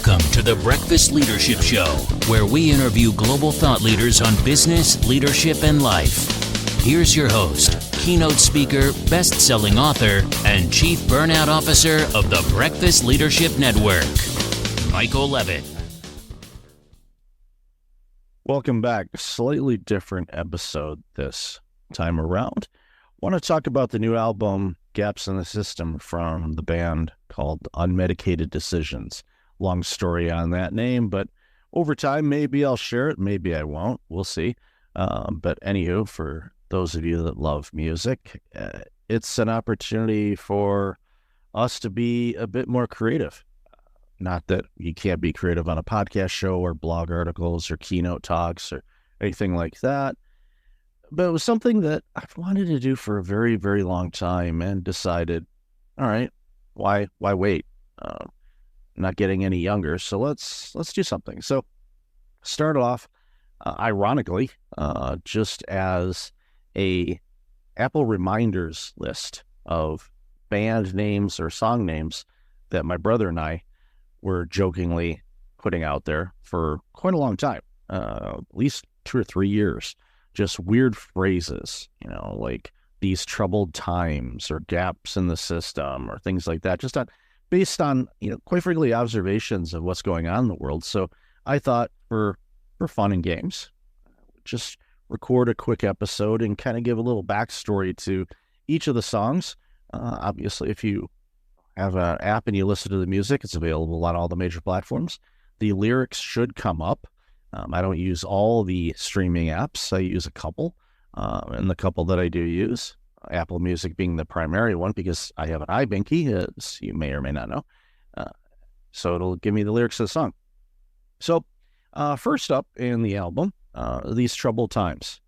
Welcome to the Breakfast Leadership Show, where we interview global thought leaders on business, leadership, and life. Here's your host, keynote speaker, best-selling author, and chief burnout officer of the Breakfast Leadership Network, Michael Levitt. Welcome back. Slightly different episode this time around. Want to talk about the new album, Gaps in the System, from the band called Unmedicated Decisions. Long story on that name, but over time, maybe I'll share it, maybe I won't. We'll see. But anywho, for those of you that love music, it's an opportunity for us to be a bit more creative. Not that you can't be creative on a podcast show or blog articles or keynote talks or anything like that. But it was something that I've wanted to do for a very, very long time and decided, all right, why wait? Not getting any younger, so let's do something. So start off, ironically, just as a Apple reminders list of band names or song names that my brother and I were jokingly putting out there for quite a long time, at least 2 or 3 years. Just weird phrases, like these troubled times or gaps in the system or things like that, just based on, quite frankly, observations of what's going on in the world. So I thought for fun and games, just record a quick episode and kind of give a little backstory to each of the songs. Obviously, if you have an app and you listen to the music, it's available on all the major platforms. The lyrics should come up. I don't use all the streaming apps. I use a couple, and the couple that I do use, Apple Music being the primary one because I have an iBinky, as you may or may not know. So it'll give me the lyrics of the song. So first up in the album, These Troubled Times.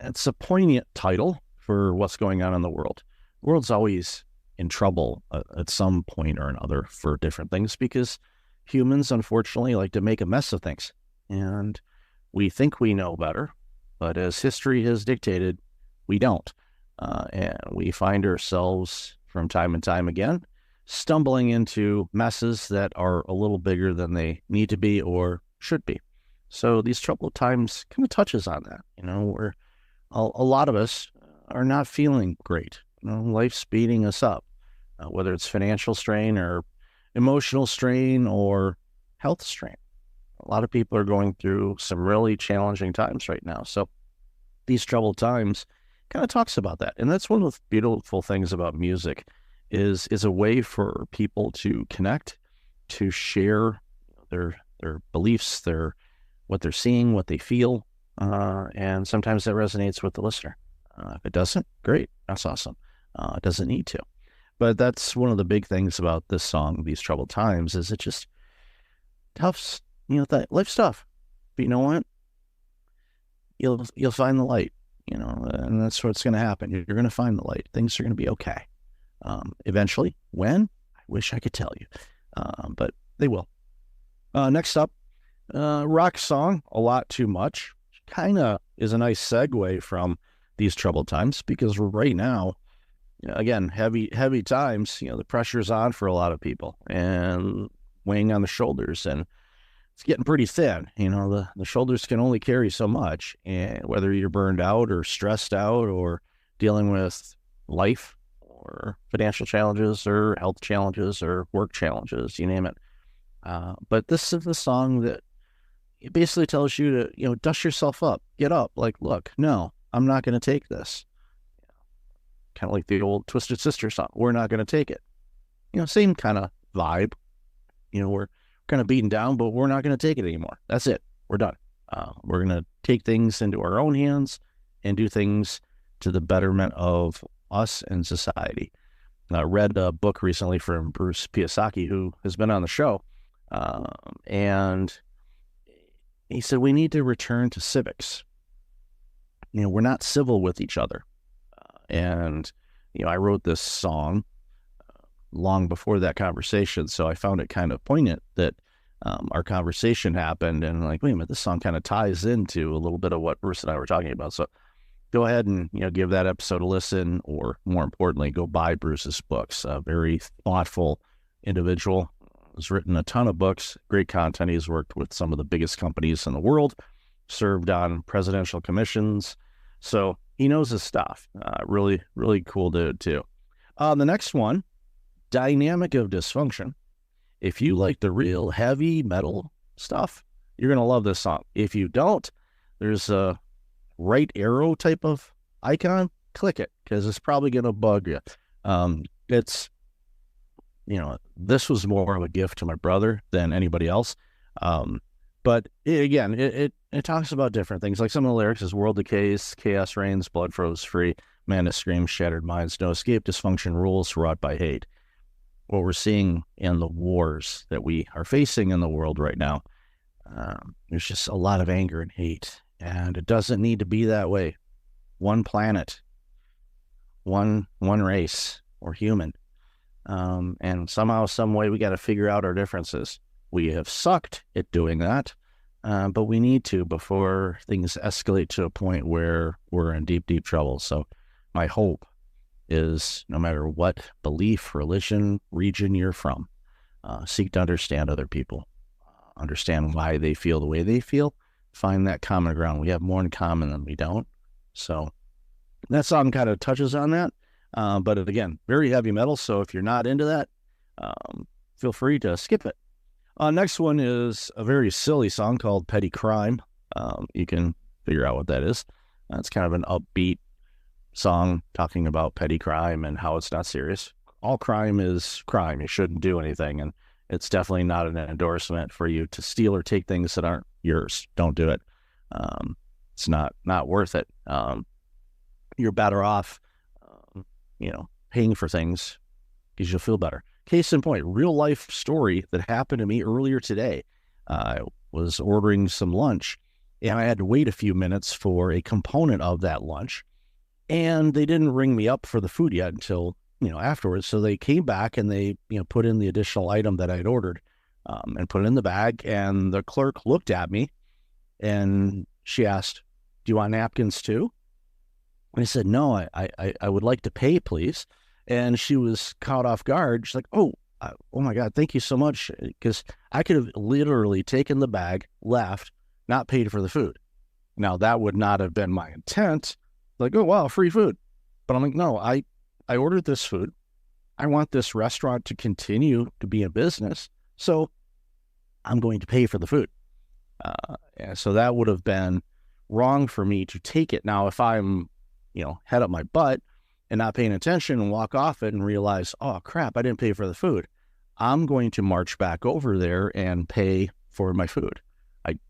It's a poignant title for what's going on in the world. The world's always in trouble at some point or another for different things because humans, unfortunately, like to make a mess of things. And we think we know better, but as history has dictated, we don't. And we find ourselves from time and time again stumbling into messes that are a little bigger than they need to be or should be. So these troubled times kind of touches on that. Where a lot of us are not feeling great. Life's beating us up, whether it's financial strain or emotional strain or health strain. A lot of people are going through some really challenging times right now. So these troubled times kind of talks about that. And that's one of the beautiful things about music is a way for people to connect, to share their beliefs, what they're seeing, what they feel. And sometimes that resonates with the listener. If it doesn't, great. That's awesome. It doesn't need to. But that's one of the big things about this song, These Troubled Times, is it just tough, life stuff. But you know what? You'll find the light, and that's what's going to happen. You're going to find the light. Things are going to be okay. Eventually. When? I wish I could tell you. But they will. Next up, rock song, A Lot Too Much. Kind of is a nice segue from These Troubled Times because right now, again, heavy times, the pressure's on for a lot of people and weighing on the shoulders, and it's getting pretty thin. The shoulders can only carry so much, and whether you're burned out or stressed out or dealing with life or financial challenges or health challenges or work challenges, you name it. But this is the song that it basically tells you to, dust yourself up, get up, like, look, no, I'm not going to take this. Kind of like the old Twisted Sister song. We're not going to take it. Same kind of vibe. We're kind of beaten down, but we're not going to take it anymore. That's it. We're done. We're going to take things into our own hands and do things to the betterment of us and society. I read a book recently from Bruce Piasecki, who has been on the show, and he said we need to return to civics. We're not civil with each other. And, I wrote this song long before that conversation, so I found it kind of poignant that our conversation happened, and like, wait a minute, this song kind of ties into a little bit of what Bruce and I were talking about. So go ahead and, give that episode a listen, or more importantly, go buy Bruce's books. A very thoughtful individual, He's written a ton of books, great content. He's worked with some of the biggest companies in the world, served on presidential commissions. So he knows his stuff. Really, really cool dude, too. The next one, Dynamic of Dysfunction. If you like the real heavy metal stuff, you're going to love this song. If you don't, there's a right arrow type of icon. Click it, because it's probably going to bug you. It's, this was more of a gift to my brother than anybody else. But it talks about different things. Like some of the lyrics is world decays, chaos reigns, blood flows free, madness screams, shattered minds, no escape, dysfunction rules, wrought by hate. What we're seeing in the wars that we are facing in the world right now, there's just a lot of anger and hate, and it doesn't need to be that way. One planet, one race, or human. And somehow, some way, we got to figure out our differences. We have sucked at doing that, but we need to before things escalate to a point where we're in deep, deep trouble. So my hope is no matter what belief, religion, region you're from, seek to understand other people, understand why they feel the way they feel, find that common ground. We have more in common than we don't. So that song kind of touches on that. But again, very heavy metal. So if you're not into that, feel free to skip it. Next one is a very silly song called Petty Crime. You can figure out what that is. It's kind of an upbeat song talking about petty crime and how it's not serious. All crime is crime. You shouldn't do anything. And it's definitely not an endorsement for you to steal or take things that aren't yours. Don't do it. It's not worth it. You're better off, paying for things because you'll feel better. Case in point, real life story that happened to me earlier today. I was ordering some lunch and I had to wait a few minutes for a component of that lunch. And they didn't ring me up for the food yet until, afterwards. So they came back and they, put in the additional item that I'd ordered and put it in the bag. And the clerk looked at me and she asked, "Do you want napkins too?" And I said, "No, I would like to pay, please." And she was caught off guard. She's like, oh my God, thank you so much. Because I could have literally taken the bag, left, not paid for the food. Now, that would not have been my intent. Like, oh, wow, free food. But I'm like, no, I ordered this food. I want this restaurant to continue to be in business. So I'm going to pay for the food. And so that would have been wrong for me to take it. Now, if I'm, head up my butt and not paying attention and walk off it and realize, oh, crap, I didn't pay for the food, I'm going to march back over there and pay for my food.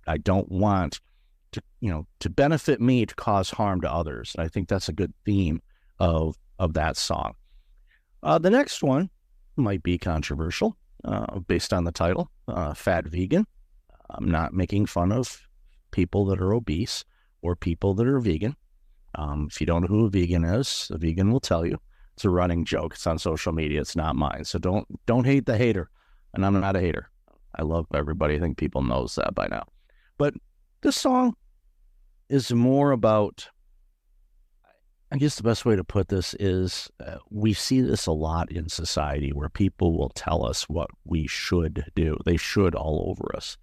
I don't want to benefit me to cause harm to others. And I think that's a good theme of that song. The next one might be controversial based on the title, Fat Vegan. I'm not making fun of people that are obese or people that are vegan. If you don't know who a vegan is, a vegan will tell you. It's a running joke. It's on social media. It's not mine. So don't hate the hater. And I'm not a hater. I love everybody. I think people knows that by now. But this song is more about, I guess the best way to put this is we see this a lot in society where people will tell us what we should do. They should all over us,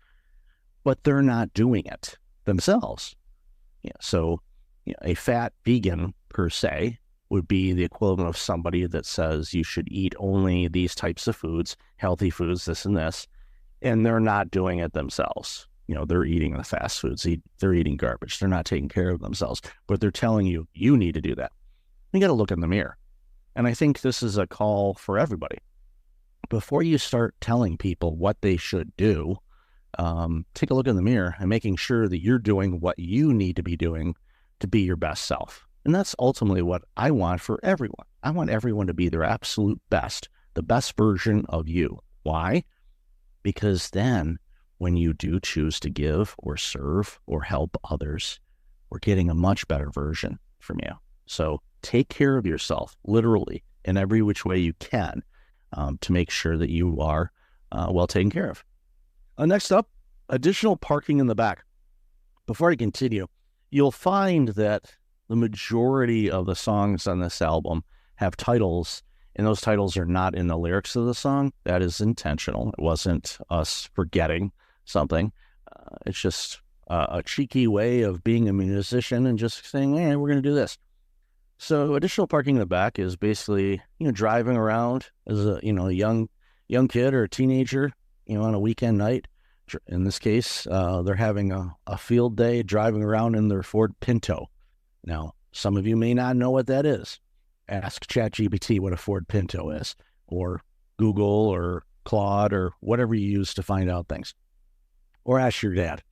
but they're not doing it themselves. So a fat vegan per se would be the equivalent of somebody that says you should eat only these types of foods, healthy foods, this and this, and they're not doing it themselves. They're eating the fast foods. They're eating garbage. They're not taking care of themselves, but they're telling you, you need to do that. You got to look in the mirror. And I think this is a call for everybody. Before you start telling people what they should do, take a look in the mirror and making sure that you're doing what you need to be doing to be your best self. And that's ultimately what I want for everyone. I want everyone to be their absolute best, the best version of you. Why? Because then when you do choose to give or serve or help others, we're getting a much better version from you. So take care of yourself, literally, in every which way you can, to make sure that you are well taken care of. Next up, additional parking in the back. Before I continue, you'll find that the majority of the songs on this album have titles and those titles are not in the lyrics of the song. That is intentional. It wasn't us forgetting something. It's just a cheeky way of being a musician and just saying, hey, we're going to do this. So additional parking in the back is basically, driving around as a young kid or a teenager, on a weekend night. In this case, they're having a field day driving around in their Ford Pinto. Now, some of you may not know what that is. Ask ChatGPT what a Ford Pinto is, or Google or Claude or whatever you use to find out things. Or ask your dad,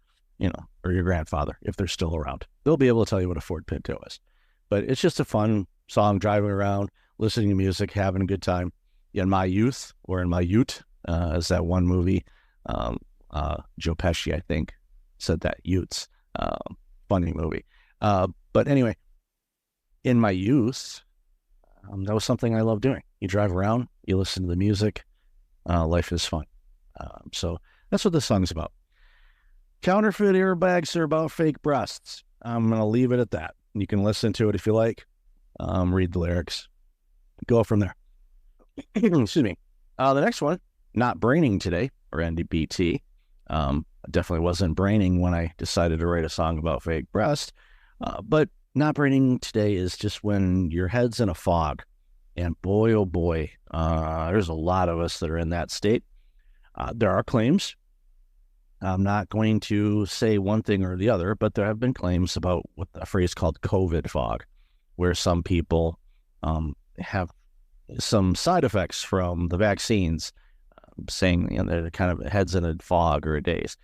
or your grandfather if they're still around. They'll be able to tell you what a Ford Pinto is. But it's just a fun song, driving around, listening to music, having a good time. In my youth, or in my ute, as that one movie, Joe Pesci, I think, said that, Utes. Funny movie. But anyway, in my youth, that was something I loved doing. You drive around, you listen to the music, life is fun. So that's what this song's about. Counterfeit airbags are about fake breasts. I'm going to leave it at that. You can listen to it if you like, read the lyrics, go from there. Excuse me. The next one, Not Braining Today, or NDBT. Definitely wasn't braining when I decided to write a song about fake breast, but not braining today is just when your head's in a fog. And boy, oh boy, there's a lot of us that are in that state. There are claims. I'm not going to say one thing or the other, but there have been claims about what a phrase called COVID fog, where some people have some side effects from the vaccines, saying they're kind of heads in a fog or a daze.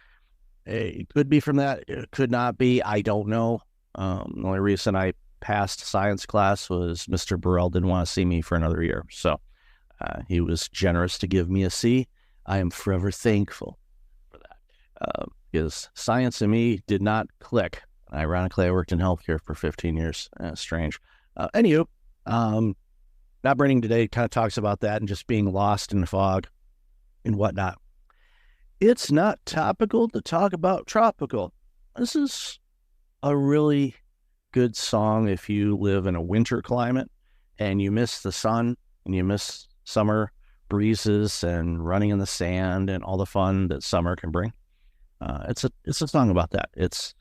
It could be from that. It could not be. I don't know. The only reason I passed science class was Mr. Burrell didn't want to see me for another year. So he was generous to give me a C. I am forever thankful for that. Because science and me did not click. Ironically, I worked in healthcare for 15 years. Strange. Anywho, Not Braining Today kind of talks about that and just being lost in the fog and whatnot. It's not topical to talk about tropical. This is a really good song if you live in a winter climate and you miss the sun and you miss summer breezes and running in the sand and all the fun that summer can bring. It's a song about that. It's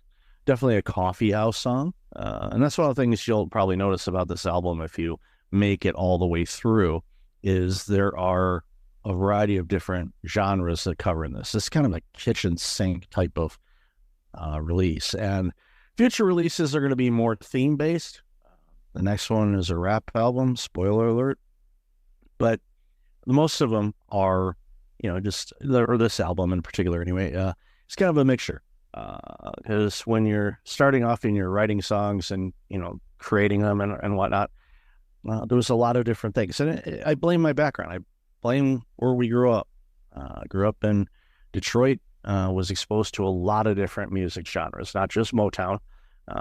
definitely a coffee house song. And that's one of the things you'll probably notice about this album if you make it all the way through, is there are a variety of different genres that cover in this. It's kind of a kitchen sink type of release. And future releases are going to be more theme-based. The next one is a rap album, spoiler alert. But most of them are, or this album in particular anyway, it's kind of a mixture. Because when you're starting off and you're writing songs and, creating them and whatnot, there was a lot of different things. And I blame my background. I blame where we grew up. Grew up in Detroit, was exposed to a lot of different music genres, not just Motown.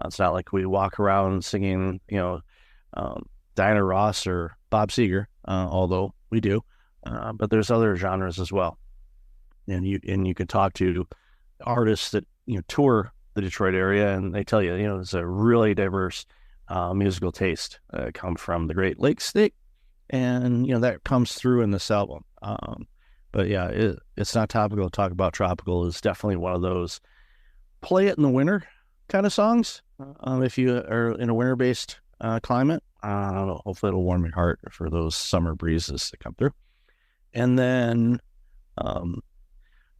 It's not like we walk around singing, Diana Ross or Bob Seger, although we do. But there's other genres as well. And you can talk to artists that, tour the Detroit area, and they tell you, there's a really diverse musical taste come from the Great Lakes state. And, that comes through in this album. But yeah, it's not topical to talk about tropical. Is definitely one of those play it in the winter kind of songs. If you are in a winter-based climate, I don't know, hopefully it'll warm your heart for those summer breezes that come through. And then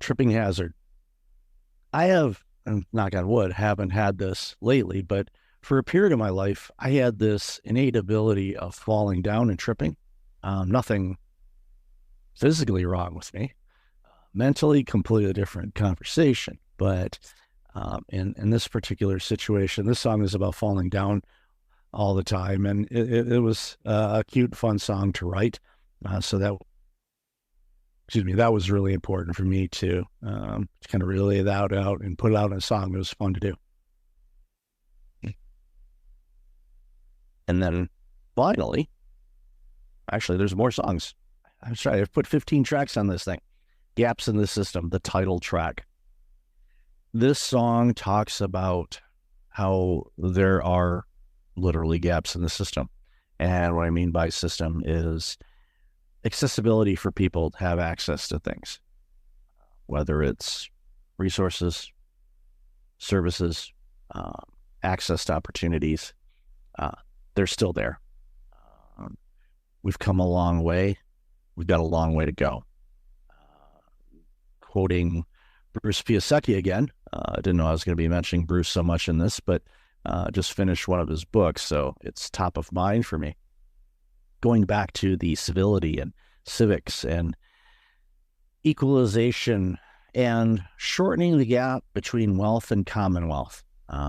Tripping Hazard. I have, knock on wood, haven't had this lately, but for a period of my life, I had this innate ability of falling down and tripping. Nothing physically wrong with me. Mentally, completely different conversation. But in this particular situation, this song is about falling down all the time. And it was a cute, fun song to write. So that was really important for me to kind of relay that out and put it out in a song. It was fun to do. And then finally, actually, there's more songs. I'm sorry, I've put 15 tracks on this thing. Gaps in the System, the title track. This song talks about how there are literally gaps in the system. And what I mean by system is accessibility for people to have access to things, whether it's resources, services, access to opportunities. They're still there. We've come a long way. We've got a long way to go. Quoting Bruce Piasecki again, I didn't know I was going to be mentioning Bruce so much in this, but just finished one of his books, so it's top of mind for me. Going back to the civility and civics and equalization and shortening the gap between wealth and commonwealth.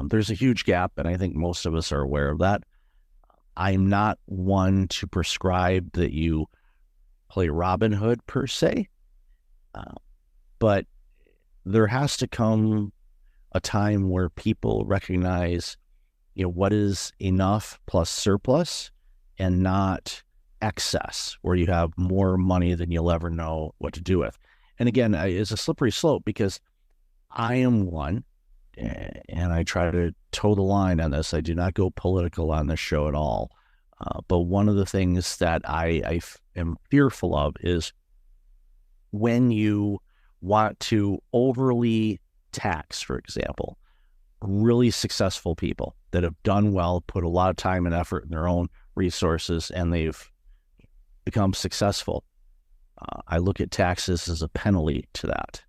There's a huge gap, and I think most of us are aware of that. I'm not one to prescribe that you play Robin Hood per se, but there has to come a time where people recognize, what is enough plus surplus and not excess, where you have more money than you'll ever know what to do with. And again, it's a slippery slope because I am one, and I try to toe the line on this. I do not go political on this show at all. But one of the things that I am fearful of is when you want to overly tax, for example, really successful people that have done well, put a lot of time and effort in their own resources, and they've become successful. I look at taxes as a penalty to that.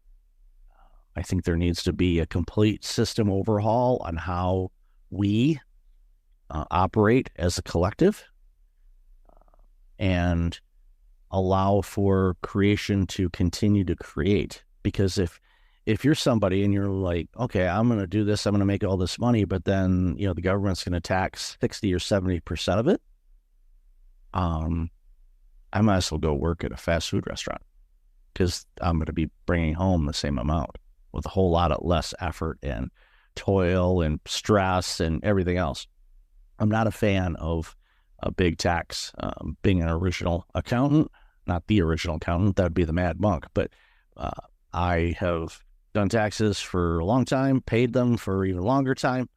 I think there needs to be a complete system overhaul on how we operate as a collective and allow for creation to continue to create. Because if you're somebody and you're like, okay, I'm going to do this, I'm going to make all this money, but then, the government's going to tax 60 or 70% of it, I might as well go work at a fast food restaurant because I'm going to be bringing home the same amount with a whole lot of less effort and toil and stress and everything else. I'm not a fan of a big tax. Being an original accountant, not the original accountant, that would be the mad monk, but I have done taxes for a long time, paid them for even longer time,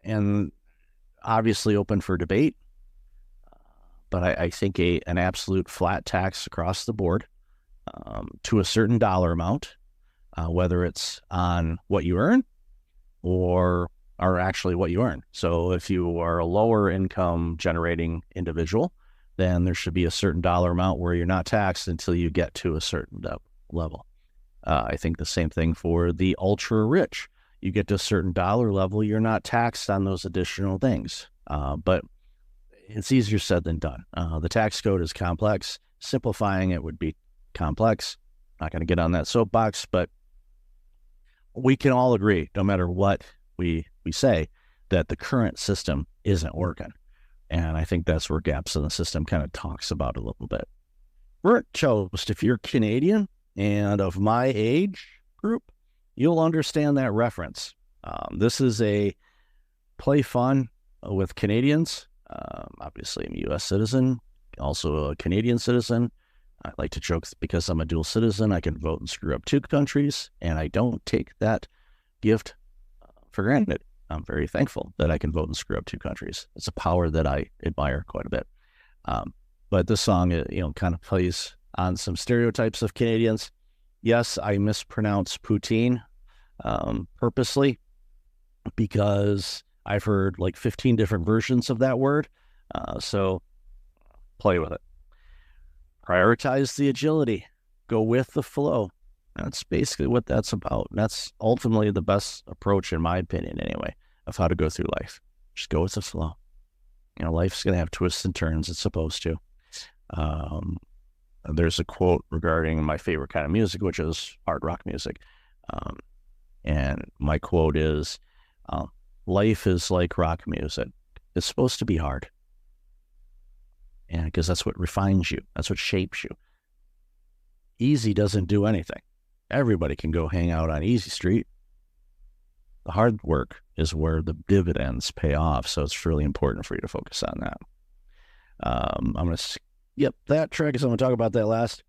and obviously open for debate. But I think an absolute flat tax across the board to a certain dollar amount, whether it's on what you earn or actually what you earn. So if you are a lower income generating individual, then there should be a certain dollar amount where you're not taxed until you get to a certain level. I think the same thing for the ultra rich. You get to a certain dollar level, you're not taxed on those additional things. But it's easier said than done. The tax code is complex. Simplifying it would be complex. Not going to get on that soapbox, but we can all agree, no matter what we say, that the current system isn't working. And I think that's where gaps in the system kind of talks about a little bit. Burnt toast, if you're Canadian and of my age group, you'll understand that reference. This is a play fun with Canadians. Obviously, I'm a U.S. citizen, also a Canadian citizen. I like to joke because I'm a dual citizen, I can vote and screw up two countries, and I don't take that gift for granted. I'm very thankful that I can vote and screw up two countries. It's a power that I admire quite a bit. But this song, kind of plays on some stereotypes of Canadians. Yes, I mispronounce poutine purposely because I've heard like 15 different versions of that word. So play with it. Prioritize the agility. Go with the flow. That's basically what that's about. And that's ultimately the best approach, in my opinion, anyway, of how to go through life. Just go with the flow. Life's going to have twists and turns. It's supposed to. There's a quote regarding my favorite kind of music, which is hard rock music. And my quote is, life is like rock music. It's supposed to be hard. And because that's what refines you. That's what shapes you. Easy doesn't do anything. Everybody can go hang out on Easy Street. The hard work is where the dividends pay off. So it's really important for you to focus on that. I'm going to skip that track because I'm going to talk about that last.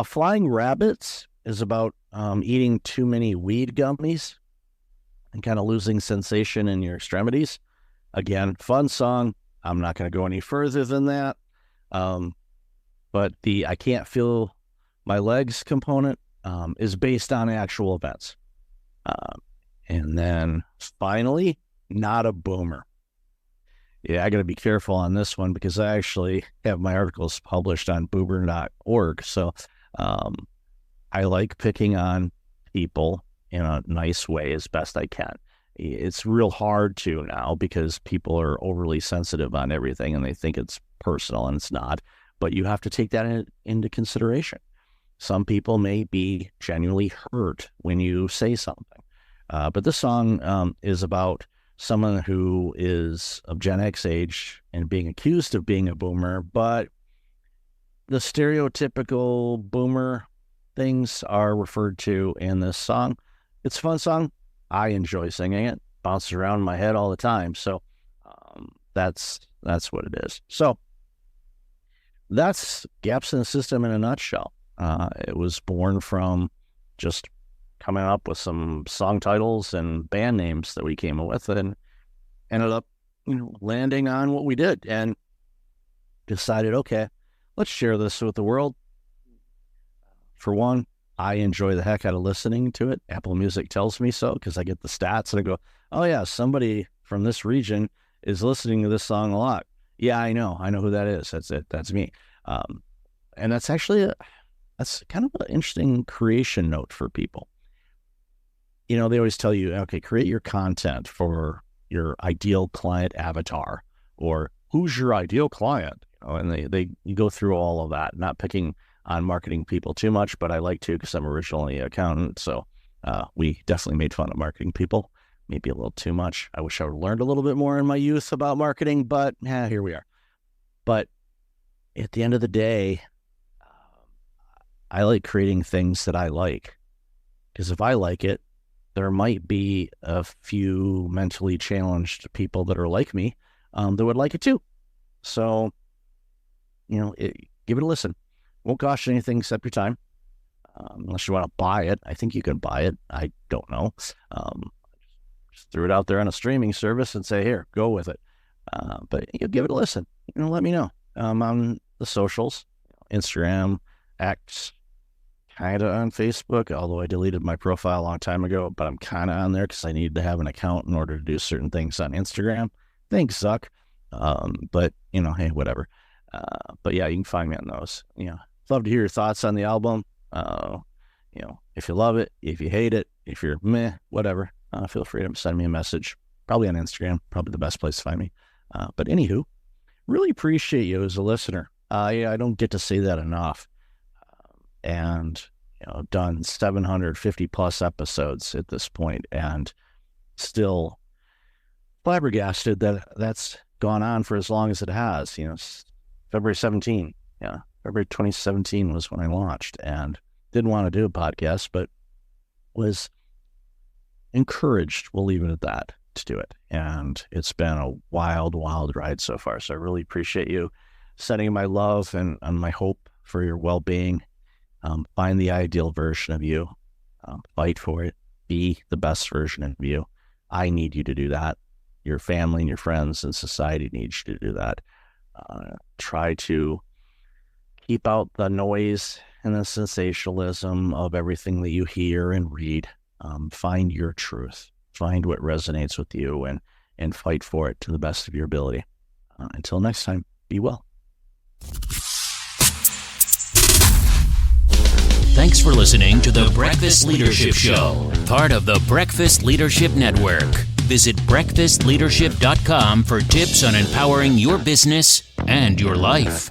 Flying Rabbits is about eating too many weed gummies and kind of losing sensation in your extremities. Again, fun song. I'm not going to go any further than that. but the I can't feel my legs component is based on actual events. And then finally, not a boomer. Yeah, I got to be careful on this one because I actually have my articles published on boomer.org. So I like picking on people in a nice way as best I can. It's real hard to now because people are overly sensitive on everything and they think it's personal, and it's not. But you have to take that into consideration. Some people may be genuinely hurt when you say something. But this song is about someone who is of Gen X age and being accused of being a boomer, but the stereotypical boomer things are referred to in this song. It's a fun song. I enjoy singing it. Bounces around in my head all the time. So that's what it is. So that's Gaps in the System in a nutshell. It was born from just coming up with some song titles and band names that we came up with, and ended up, landing on what we did, and decided, okay, let's share this with the world. For one, I enjoy the heck out of listening to it. Apple Music tells me so because I get the stats and I go, oh yeah, somebody from this region is listening to this song a lot. Yeah, I know who that is. That's it. That's me. And that's actually that's kind of an interesting creation note for people. They always tell you, okay, create your content for your ideal client avatar, or who's your ideal client, and you go through all of that. Not picking on marketing people too much, but I like to because I'm originally an accountant, so we definitely made fun of marketing people, maybe a little too much. I wish I would have learned a little bit more in my youth about marketing, but here we are. But at the end of the day, I like creating things that I like, because if I like it, there might be a few mentally challenged people that are like me that would like it too. So, give it a listen. Won't cost you anything except your time, unless you want to buy it. I think you can buy it. I don't know. Just threw it out there on a streaming service and say, here, go with it. But give it a listen. Let me know. On the socials, Instagram, X, kind of on Facebook, although I deleted my profile a long time ago, but I'm kind of on there because I needed to have an account in order to do certain things on Instagram. Things suck. But, hey, whatever. But yeah, you can find me on those. Love to hear your thoughts on the album. If you love it, if you hate it, if you're meh, whatever, feel free to send me a message. Probably on Instagram, probably the best place to find me. But anywho, really appreciate you as a listener. I don't get to say that enough. And, done 750 plus episodes at this point, and still flabbergasted that that's gone on for as long as it has. February 17. Yeah. February 2017 was when I launched, and didn't want to do a podcast, but was encouraged, we'll leave it at that, to do it. And it's been a wild, wild ride so far. So I really appreciate you sending my love and my hope for your well-being. Find the ideal version of you. Fight for it. Be the best version of you. I need you to do that. Your family and your friends and society needs you to do that. Try to keep out the noise and the sensationalism of everything that you hear and read. Find your truth. Find what resonates with you, and fight for it to the best of your ability. Until next time, be well. Thanks for listening to the Breakfast Leadership Show, part of the Breakfast Leadership Network. Visit breakfastleadership.com for tips on empowering your business and your life.